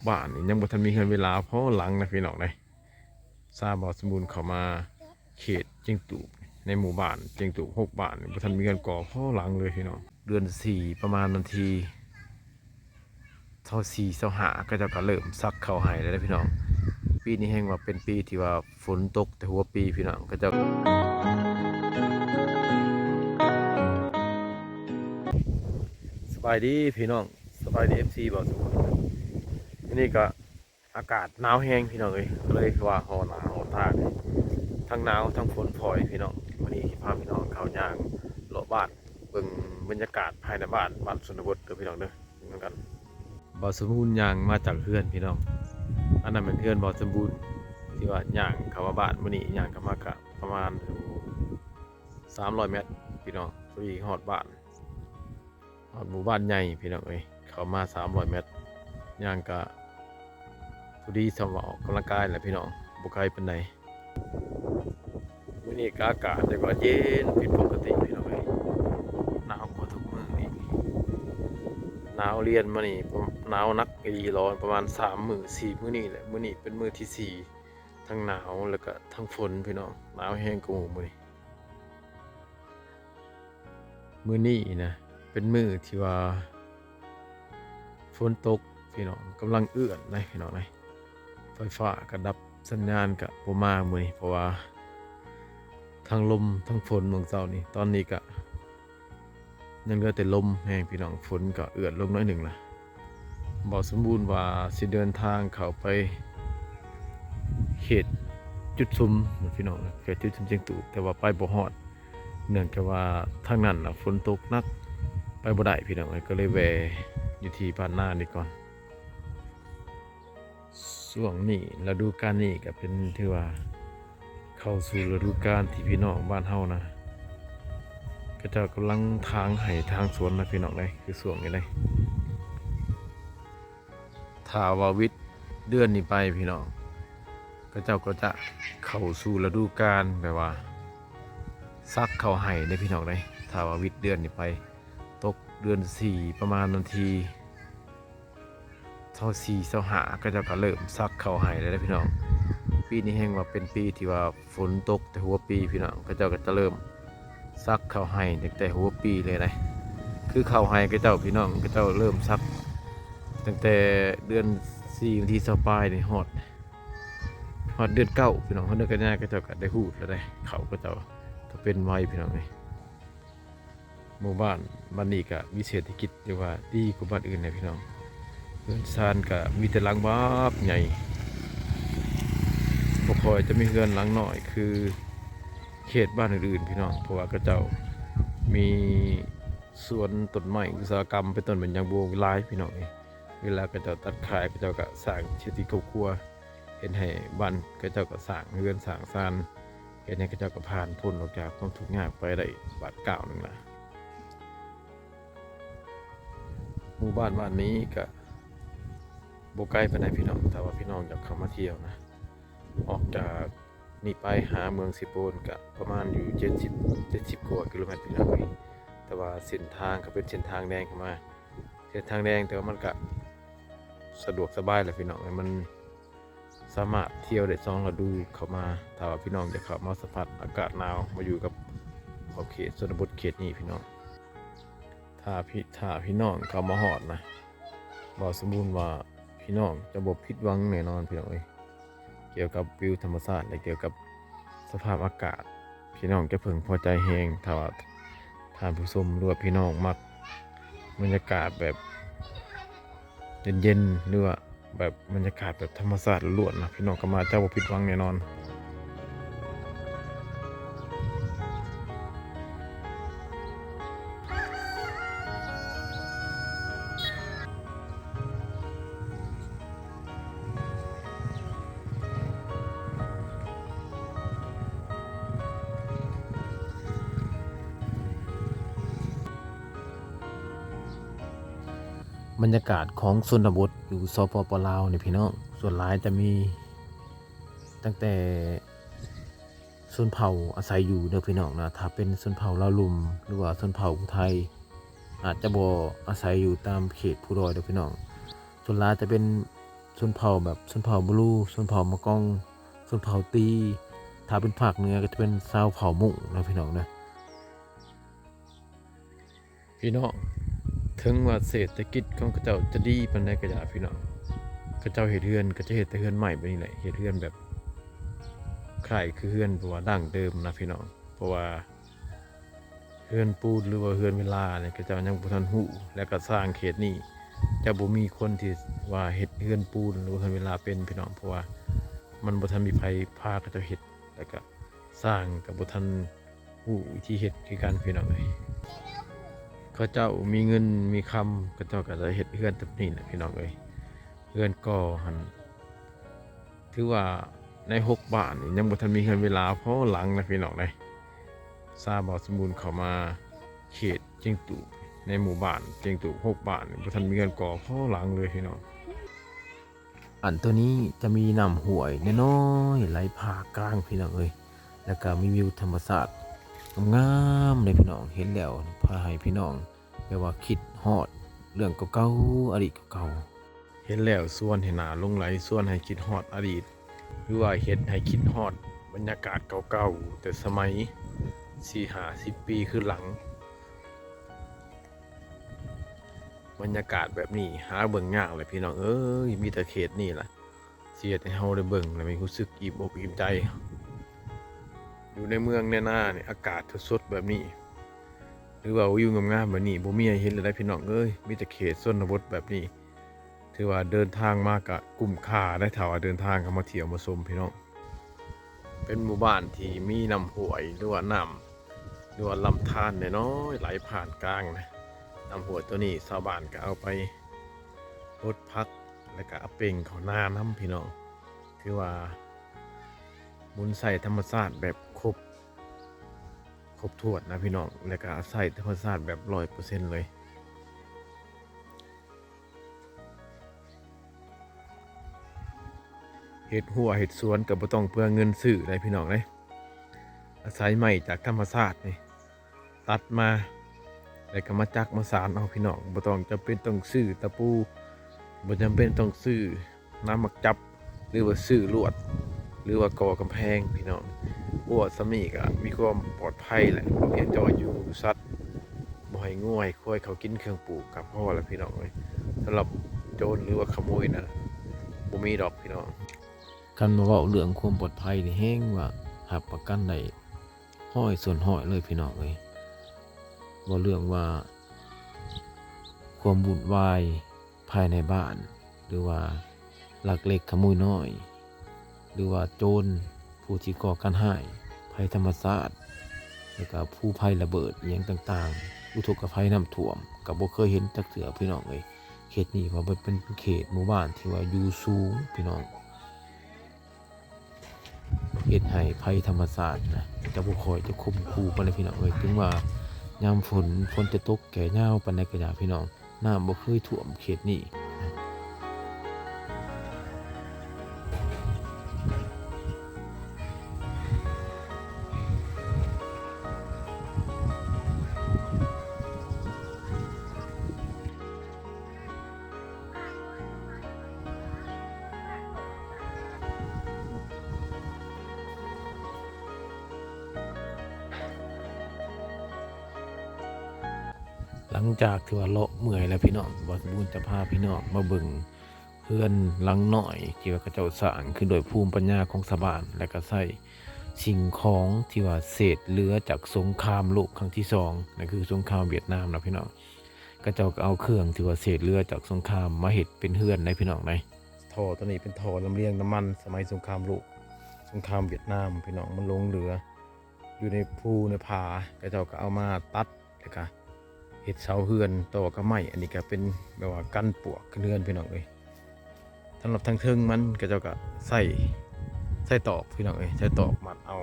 บ้านนี่ยังบ่ทันมีเงินเวลาเพราะหลังนะพี่น้องเลยซาบอสมบูรณ์เข้ามาเขตเจียงตูบในหมู่บ้านเจียงตูบ6 บ้านนี่บ่ทันมีเงินก่อเพราะหลังเลยพี่น้องเดือน4ประมาณนาที24 25ก็จะก็เริ่มซักเข้าให้แล้วนะพี่น้องปีนี้แห่งว่าเป็นปีที่ว่าฝนตกแต่หัวปีพี่น้องก็จะสบายดีพี่น้องสบายดี FC บ่สมบูรณ์ทีนี้ก็อากาศหนาวแห้งพี่น้องเลยว่าหอหนาวตากทั้งหนาวทั้งฝนพลอยพี่น้องวันนี้พาพี่น้องเข้าย่างเลาะบ้านเบิ่งบรรยากาศภายในบ้านชนบทเด้อพี่น้องเด้อเหมือนกันบ่สมบูรณ์ย่างมาจากเฮือนพี่น้องอันนั้นเป็นเฮือนบ่สมบูรณ์ที่ว่าย่างเข้ามาบ้านมื้อนี้ย่างเข้ามากะประมาณ300 เมตรพี่น้องพอดีฮอดบ้านฮอดหมู่บ้านใหญ่พี่น้องเข้ามา300 เมตรย่างกะพอดีสำหรับออกกำลังกายแหละพี่น้องบ่ไกลปานใดมื้อนี้ก็อากาศแต่ว่าเย็นผิดปกติพี่น้องหนาวกว่าทุกมื้ออีกหนาวเรียนมานี่หนาวนักอีร้อนประมาณ3 มื้อ 4 มื้อนี่แหละมื้อนี้เป็นมื้อที่4ทั้งหนาวแล้วก็ทั้งฝนพี่น้องหนาวแห้งกว่าหมู่มื้อนี้นะเป็นมื้อที่ว่าฝนตกพี่น้องกำลังเอื้อนนะพี่น้องไฟฟ้าก็ดับสัญญาณก็บ่มามื้อนี้เพราะว่าทั้งลมทั้งฝนเมืองเจ้านี่ตอนนี้ก็ยังเหลือแต่ลมแห้งพี่น้องฝนก็เอื้อนลงน้อยหนึ่งล่ะบ่สมบูรณ์ว่าสิเดินทางเข้าไปเขตจุดซุมพี่น้องเขตจุดซุมเชียงตูบแต่ว่าไปบ่ฮอดเนื่องจากว่าทางนั้นฝนตกหนักไปบ่ได้พี่น้องก็เลยแวะอยู่ที่บ้านนานี่ก่อนช่วงนี้ฤดูกาลนี้ก็เป็นที่ว่าเข้าสู่ฤดูกาลที่พี่น้องบ้านเฮานะก็จะกำลังทางไห่ทางสวนนะพี่น้องเลยคือช่วงนี้เลยถ้าว่าวิทย์เดือนนี้ไปพี่น้องก็เจ้าก็จะเข้าสู่ฤดูกาลแบบว่าซักเข้าไห่ได้พี่น้องเลยถ้าว่าวิทย์เดือนนี้ไปตกเดือน4ประมาณนาที24 25ก็จะก็เริ่มซักเข้าไห่แล้วพี่น้องปีนี้แห่งว่าเป็นปีที่ว่าฝนตกแต่หัวปีพี่น้องก็เจ้าก็จะเริ่มซักเข้าไห่ตั้งแต่หัวปีเลยนะคือเข้าไห่ก็เจ้าพี่น้องก็เจ้าเริ่มซักตั้งแต่เดือน4วันที่20ปลายนี่ฮอดเดือน9พี่น้องฮอดเดือนกันยายนก็เจ้าก็ได้ฮู้แล้วได้เขาก็เจ้าถ้าเป็นไวพี่น้องหมู่บ้านนี้ก็มีเศรษฐกิจที่ว่าดีกว่าบ้านอื่นนะพี่น้องเรือนซานก็มีแต่หลังบ้าใหญ่บ่ค่อยจะมีเรือนหลังน้อยคือเขตบ้านอื่นๆพี่น้องเพราะว่าก็เจ้ามีสวนต้นไม้อุตสาหกรรมเป็นต้นเป็นอย่างบัวหลายพี่น้องเวลาก็เจ้าตัดขายก็เจ้าก็สร้างชีวิตครอบครัวเห็นให้บ้านก็เจ้าก็สร้างเรือนสร้างซานเห็นให้ก็เจ้าก็ผ่านพ้นออกจากความทุกข์ยากไปได้บาดก้าวหนึ่งนะหมู่บ้านนี้ก็บ่ไกลปานใดพี่น้องแต่ว่าพี่น้องอยากเข้ามาเที่ยวนะออกจากนี่ไปหาเมืองสิโปนก็ประมาณอยู่70กว่ากิโลเมตรพี่น้องแต่ว่าเส้นทางก็เป็นเส้นทางแดงเข้ามาเส้นทางแดงแต่ว่ามันก็สะดวกสบายแหละพี่น้องมันสามารถเที่ยวได้2 ฤดูเข้ามาถ้าว่าพี่น้องจะเข้ามาสัมผัสอากาศหนาวมาอยู่กับขอบเขตชนบทเขตนี้พี่น้องถ้าพี่น้องเข้ามาฮอดนะบ่สมบูรณ์ว่าพี่น้องจะบ่ผิดหวังแน่นอนพี่น้องเกี่ยวกับวิวธรรมชาติและเกี่ยวกับสภาพอากาศพี่น้องจะพึงพอใจแฮงถ้าว่าท่านผู้ชมหรือว่าพี่น้องมักบรรยากาศแบบเย็นๆหรือว่าแบบบรรยากาศแบบธรรมชาติล้วนนะพี่น้องก็มาเจ้าบ่ผิดหวังแน่นอนบรรยากาศของชนบทอยู่สปป.ลาวนี่พี่น้องส่วนหลายจะมีตั้งแต่ชนเผ่าอาศัยอยู่เด้อพี่น้องนะถ้าเป็นชนเผ่าลาวลุ่มหรือว่าชนเผ่าไทยอาจจะบ่อาศัยอยู่ตามเขตผู้ดอยเด้อพี่น้องส่วนหลายจะเป็นช ชนเผ่าแบบชนเผ่าบลูชนเผ่ามะกองชนเผ่าตีถ้าเป็นภาคเหนือก็จะเป็นชาวเผ่ามุ่งนะพี่น้องนะพี่น้องถึงว่าเศรษฐกิจของเขาเจ้าจะดีปานใดก็อย่าพี่น้องเขาเจ้าเฮ็ดเฮือนก็จะเฮ็ดแต่เฮือนใหม่ไปนี่แหละเฮ็ดเฮือนแบบคล้ายคือเฮือนเพราะว่าดั้งเดิมนะพี่น้องเพราะว่าเฮือนปูนหรือว่าเฮือนเวลาเนี่ยเขาเจ้ายังบ่ทันฮู้แล้วก็สร้างเขตนี้จะบ่มีคนที่ว่าเฮ็ดเฮือนปูนหรือว่าเฮือนเวลาเป็นพี่น้องเพราะว่ามันบ่ทันมีไผพาเขาเจ้าเฮ็ดแล้วก็สร้างก็บ่ทันฮู้วิธีเฮ็ดคือกันพี่น้องเอ้ย เขาเจ้ามีเงินมีคำเขาเจ้าก็จะเฮ็ดเฮือนแบบนี้นะพี่น้องเอ้ยเฮือนก่อหันถือว่าใน6บ้านนี่ยังบ่ทันมีเฮือนเวลาพอหลังนะพี่น้องเด้ซาบ่สมบูรณ์เข้ามาเขตเจียงตุในหมู่บ้านเจียงตุ6บ้านนี่บ่ทันมีเฮือนก่อพอหลังเลยพี่น้องอันตัวนี้จะมีน้ำห้วยน้อยๆไหลผ่ากลางพี่น้องเอ้ยแล้วก็มีวิวธรรมชาติงามๆเลยพี่น้องเห็นแล้วพาให้พี่น้องแปลว่าคิดฮอดเรื่องเก่าๆอดีตเก่าๆเห็นแล้วส่วนให้หน้าหลงไหลส่วนให้คิดฮอดอดีตหรือว่าเฮ็ดให้คิดฮอดบรรยากาศเก่าๆแต่สมัย4-50 ปีขึ้นหลังบรรยากาศแบบนี้หาเบิ่งยากเลยพี่น้องเอ้ยมีแต่เขตนี่ล่ะสิเฮ็ดให้เฮาได้เบิ่งแล้วมีรู้สึกอิ่มอกอิ่มใจอยู่ในเมืองในนาเนี่ยอากาศสดๆแบบนี้หรือว่าวิวงามๆแบบนี้บ่มีให้เห็นเลยนะพี่น้องเอ้ยมีแต่เขตชนบทแบบนี้ถือว่าเดินทางมาก็คุ้มค่าได้ถ้าว่าเดินทางเข้ามาเที่ยวมาชมพี่น้องเป็นหมู่บ้านที่มีน้ำห้วยหรือว่าน้ำหรือว่าลำธารน้อยๆไหลผ่านกลางนะน้ำห้วยตัวนี้ชาวบ้านก็เอาไปรดพักแล้วก็เอาเป่งเขาหน้าน้ำพี่น้องคือว่ามุนใส่ธรรมชาติแบบครบถ้วนนะพี่น้องแล้วก็ใส่ธรรมชาติแบบ100%เลยเฮ็ดหัวเฮ็ดสวนก็บ่ต้องเปลืองเงินซื้อเลยพี่น้องเลยอาศัยไม้จากธรรมชาตินี่ตัดมาแล้วก็มาจักมาสานเอาพี่น้องบ่ต้องจำเป็นต้องซื้อตะปูบ่จำเป็นต้องซื้อน้ำมักจับหรือว่าซื้อลวดหรือว่าก่อกำแพงพี่น้องบัวสำนีก็มีความปลอดภัยแหละบ่เพียงแต่ว่าอยู่สัตว์บ่ให้ง่วยควายเขากินเครื่องปลูกกับพ่อแล้วพี่น้องเอ้ยสำหรับโจรหรือว่าขโมยนะบ่มีดอกพี่น้องคันมาเว้าเรื่องความปลอดภัยนี่แฮงว่าหับประกันได้ห้อยส่วนห้อยเลยพี่น้องเอ้ยบ่เรื่องว่าความวุ่นวายภายในบ้านหรือว่าลักเล็กขโมยน้อยหรือว่าโจรผู้ที่ก่อการร้ายภัยธรรมชาติแล้วก็ผู้ภัยระเบิดอหยังต่างๆอุทกภัยน้ำท่วมก็บ่เคยเห็นจักเทื่อพี่น้องเอ้ยเขตนี้ว่าเป็นเขตหมู่บ้านที่ว่าอยู่สูงพี่น้องเฮ็ดให้ภัยธรรมชาตินะจะบ่ค่อยจะคุมคู่ปานใดพี่น้องเอ้ยถึงว่ายามฝนจะตกแก่ยาวปานใดก็อย่าพี่น้องน้ำบ่เคยท่วมเขตนี้หลังจากที่ว่าเลาะเมื่อยแล้วพี่น้องบ่สมบูรณ์จะพาพี่น้องมาเบิ่งเฮือนหลังน้อยที่ว่าเขาเจ้าสร้างขึ้นโดยภูมิปัญญาของชาวบ้านและก็ใช้สิ่งของที่ว่าเศษเหลือจากสงครามโลกครั้งที่2นั่นคือสงครามเวียดนามนะพี่น้องเขาเจ้าก็เอาเครื่องที่ว่าเศษเหลือจากสงครามมาเฮ็ดเป็นเฮือนในพี่น้องในท่อตัวนี้เป็นท่อลำเลียงน้ำมันสมัยสงครามโลกสงครามเวียดนามพี่น้องมันลงเหลืออยู่ในภูในผาเขาเจ้าก็เอามาตัดแล้วก็เห็ดเสาเฮือนต่อกับไม้อันนี้ก็เป็นแบบว่ากันปวกเฮือนพี่น้องเอ้ยสำหรับทางเทิงมันก็เจ้าก็ใส่ตอกพี่น้องเอ้ยใส่ตอกมัดเอา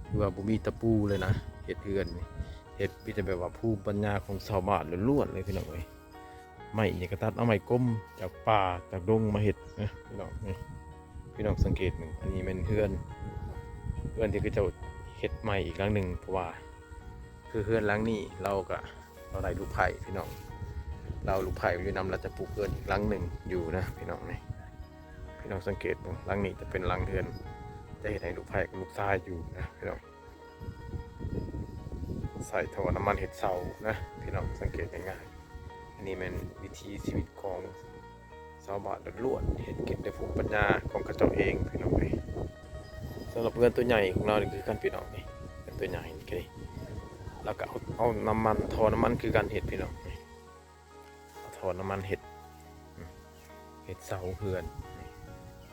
คือว่าบ่มีตะปูเลยนะเห็ดเฮือนเห็ดมีแต่แบบว่าภูมิปัญญาของชาวบ้านล้วนๆเลยพี่น้องเอ้ยไม้นี่ก็ตัดเอาไม้ก้มจากป่าจากดงมาเห็ดนะพี่น้องนี่พี่น้องสังเกตหนึ่งอันนี้เป็นเฮือนที่ก็จะเห็ดใหม่อีกครั้งหนึ่งเพราะว่าคือเฮือนหลังนี้เราได้ลูกไผ่พี่น้องเราลูกไผ่อยู่นำเราจะปลูกเฮือนอีกหลังหนึ่งอยู่นะพี่น้องนี่ พี่น้องสังเกตดูหลังนี้จะเป็นหลังเรือนจะเห็นให้ลูกไผ่กับลูกทรายอยู่นะพี่น้องใส่ท่อน้ำมันเห็ดเสานะพี่น้องสังเกตง่ายๆอันนี้เป็นวิธีชีวิตของชาวบ้านล้วนๆเห็ดเก็บในภูมิปัญญาของกระเจ้าเองพี่น้องเลยสำหรับเรือนตัวใหญ่ของเรานี่คือการพี่น้องนี่เป็นตัวใหญ่นี่คือแล้วก็เอาน้ำมันท่อน้ำมันคือการเห็ดพี่น้องเอาท่อน้ำมันเห็ดเสาเฮือน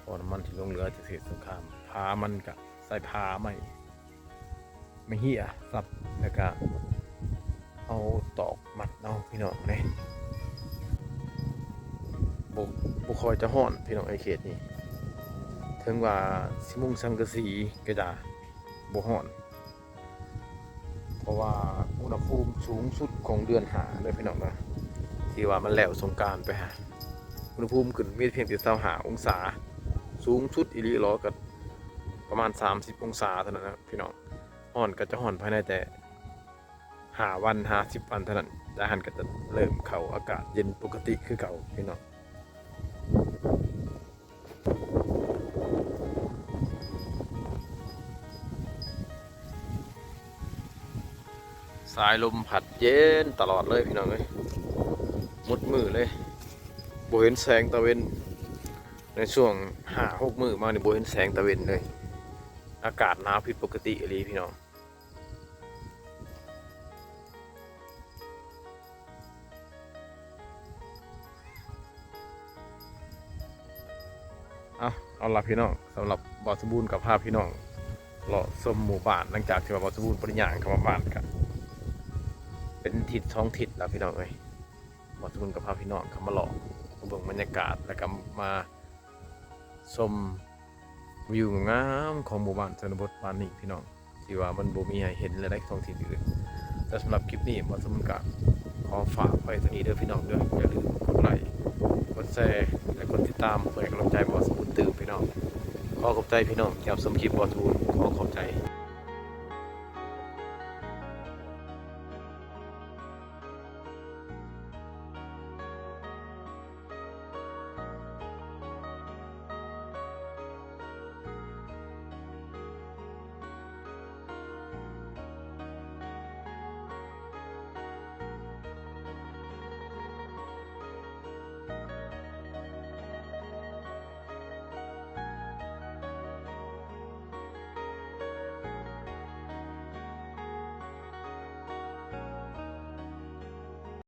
ท่อน้ำมันที่ลงเรือจะเสียสงครามพามันกับใส่พาไม่เหี้ยสับแล้วก็เอาตอกมัดเอาพี่น้องเนี่ยบุคอยจะห่อนพี่น้องไอเขตนี่ถึงว่าสิมุงสังกะสีกระดาบุห่อน เพราะว่าอุณหภูมิสูงสุดของเดือนหาเลยพี่น้องนะที่ว่ามันแล้วสงกรานต์ไปหาอุณหภูมิขึ้นมีเพียงแต่25 องศาสูงสุดอีหลีล้อกับประมาณ30 องศาเท่านั้นนะพี่น้องห่อนก็จะห่อนภายในแต่5 วัน50 วันเท่านั้นแต่หันก็จะเริ่มเข้าอากาศเย็นปกติคือเก่าพี่น้องสายลมผัดเย็นตลอดเลยพี่น้องเลยมุดมือเลยบ่เห็นแสงตะเวนในช่วง5-6 มื้อมานี่บ่เห็นแสงตะเวนเลยอากาศหนาวผิดปกติเลยพี่น้องเอาล่ะพี่น้องสำหรับบ่าวสมบูรณ์กับภาพพี่น้องเลาะชมหมู่บ้านหลังจากที่ว่าบ่าวสมบูรณ์ปริญญาเข้ามาบ้านกันเป็นทิศ2 ทิศแล้วพี่น้องเอ้ยบ่าวสมบูรณ์กับภาพพี่น้องเข้ามาเลาะเบิ่งบรรยากาศแล้วก็มาชมวิวงามของหมู่บ้านชนบทบ้านนี้พี่น้องที่ว่ามันบ่มีให้เห็นเลยในท้องถิ่นอื่นแต่สำหรับคลิปนี้บ่าวสมบูรณ์ก็ขอฝากไว้เท่านี้เด้อพี่น้องเด้ออย่าลืมกดไลค์กดแชร์และกดติดตามเพื่อให้กำลังใจบ่าวสมบูรณ์ตื่นพี่น้องขอขอบใจพี่น้องที่รับชมคลิปบ่าวสมบูรณ์ขอขอบใจ